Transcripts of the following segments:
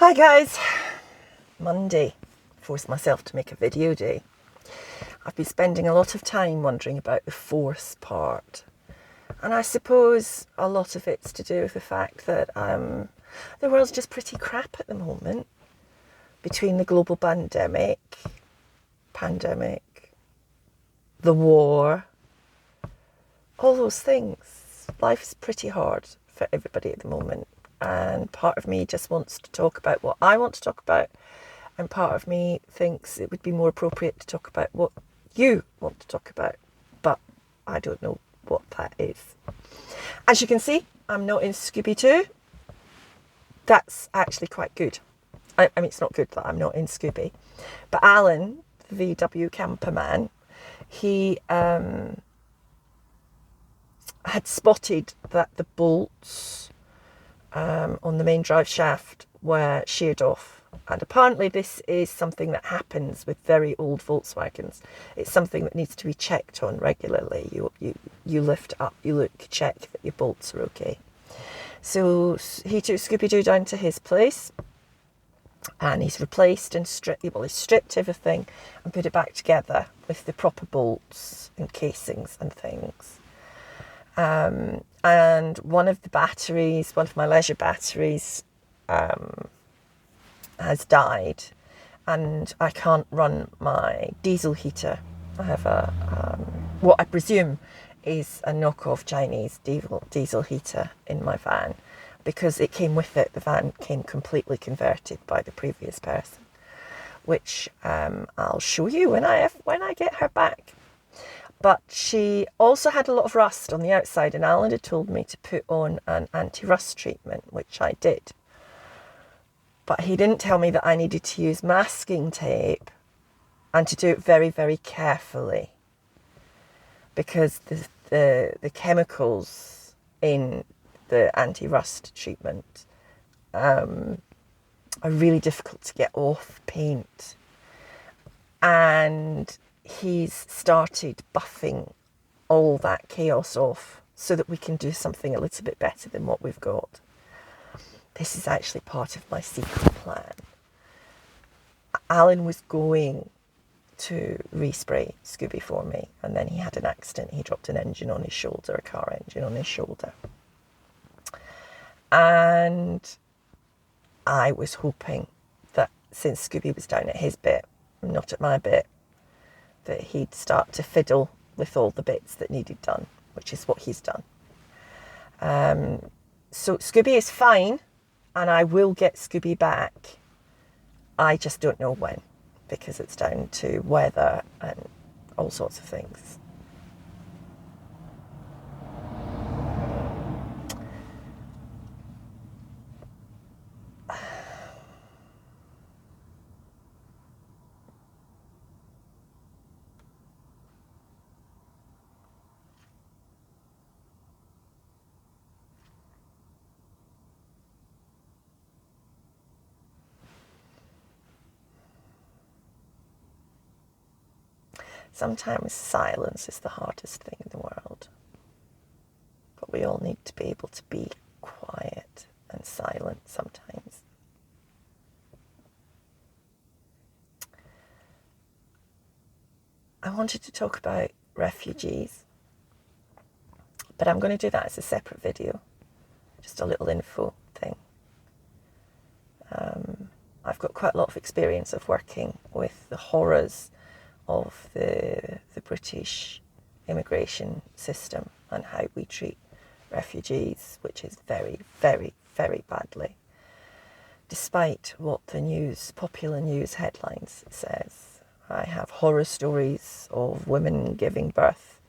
Hi guys, Monday, forced myself to make a video day. I've been spending a lot of time wondering about the force part, and I suppose a lot of it's to do with the fact that the world's just pretty crap at the moment. Between the global pandemic, the war, all those things, life's pretty hard for everybody at the moment. And part of me just wants to talk about what I want to talk about, and part of me thinks it would be more appropriate to talk about what you want to talk about, but I don't know what that is. As you can see, I'm not in Scooby-Doo. That's actually quite good. I mean, it's not good that I'm not in Scooby, but Alan, the VW camperman, he had spotted that the bolts on the main drive shaft were sheared off, and apparently this is something that happens with very old Volkswagens. It's something that needs to be checked on regularly. You lift up, you look, check that your bolts are okay. So he took Scooby-Doo down to his place, and he's replaced and stripped everything and put it back together with the proper bolts and casings and things. And one of my leisure batteries, has died, and I can't run my diesel heater. I have what I presume is a knockoff Chinese diesel heater in my van, because it came with it. The van came completely converted by the previous person, which I'll show you when I get her back. But she also had a lot of rust on the outside, and Alan had told me to put on an anti-rust treatment, which I did. But he didn't tell me that I needed to use masking tape and to do it very, very carefully, because the chemicals in the anti-rust treatment are really difficult to get off paint. And he's started buffing all that chaos off so that we can do something a little bit better than what we've got. This is actually part of my secret plan. Alan was going to respray Scooby for me, and then he had an accident. He dropped an engine on his shoulder, a car engine on his shoulder. And I was hoping that since Scooby was down at his bit, not at my bit, that he'd start to fiddle with all the bits that needed done, which is what he's done. So Scooby is fine, and I will get Scooby back. I just don't know when, because it's down to weather and all sorts of things. Sometimes silence is the hardest thing in the world, but we all need to be able to be quiet and silent sometimes. I wanted to talk about refugees, but I'm going to do that as a separate video, just a little info thing. I've got quite a lot of experience of working with the horrors of the British immigration system and how we treat refugees, which is very, very, very badly, despite what the popular news headlines says. I have horror stories of women giving birth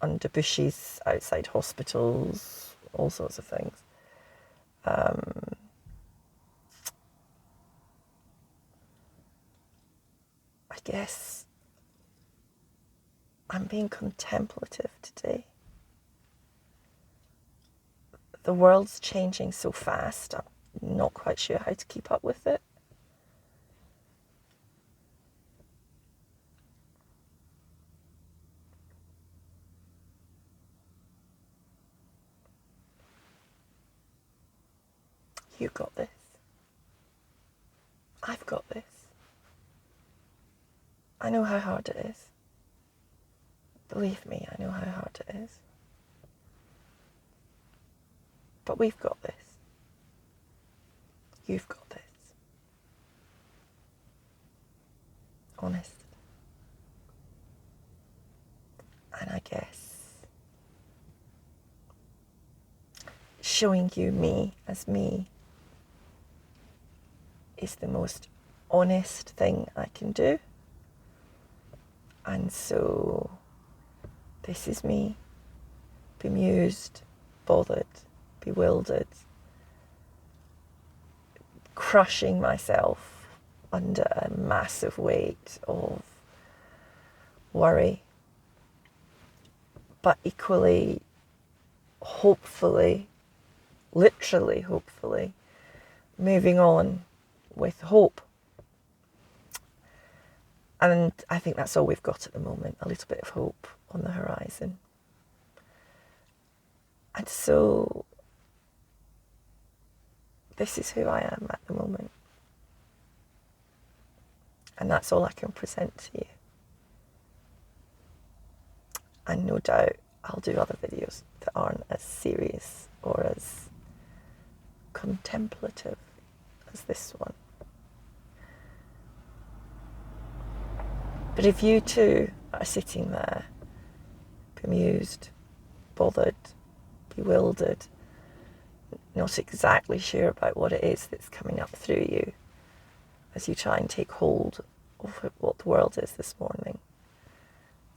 under bushes outside hospitals, all sorts of things. I guess I'm being contemplative today. The world's changing so fast, I'm not quite sure how to keep up with it. You got this. I've got this. I know how hard it is. Believe me, I know how hard it is. But we've got this. You've got this. Honest. And I guess showing you me as me is the most honest thing I can do. And so this is me, bemused, bothered, bewildered, crushing myself under a massive weight of worry, but equally, hopefully, literally hopefully, moving on with hope. And I think that's all we've got at the moment, a little bit of hope on the horizon. And so this is who I am at the moment. And that's all I can present to you. And no doubt I'll do other videos that aren't as serious or as contemplative as this one. But if you too are sitting there, bemused, bothered, bewildered, not exactly sure about what it is that's coming up through you as you try and take hold of what the world is this morning,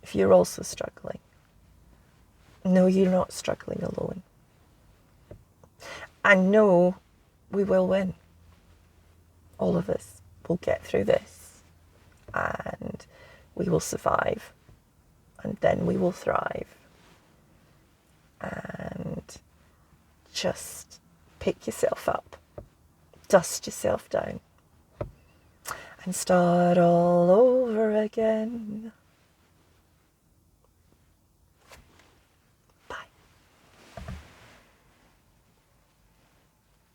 if you're also struggling, no, you're not struggling alone. And no, we will win. All of us will get through this, and we will survive, and then we will thrive. And just pick yourself up, dust yourself down, and start all over again.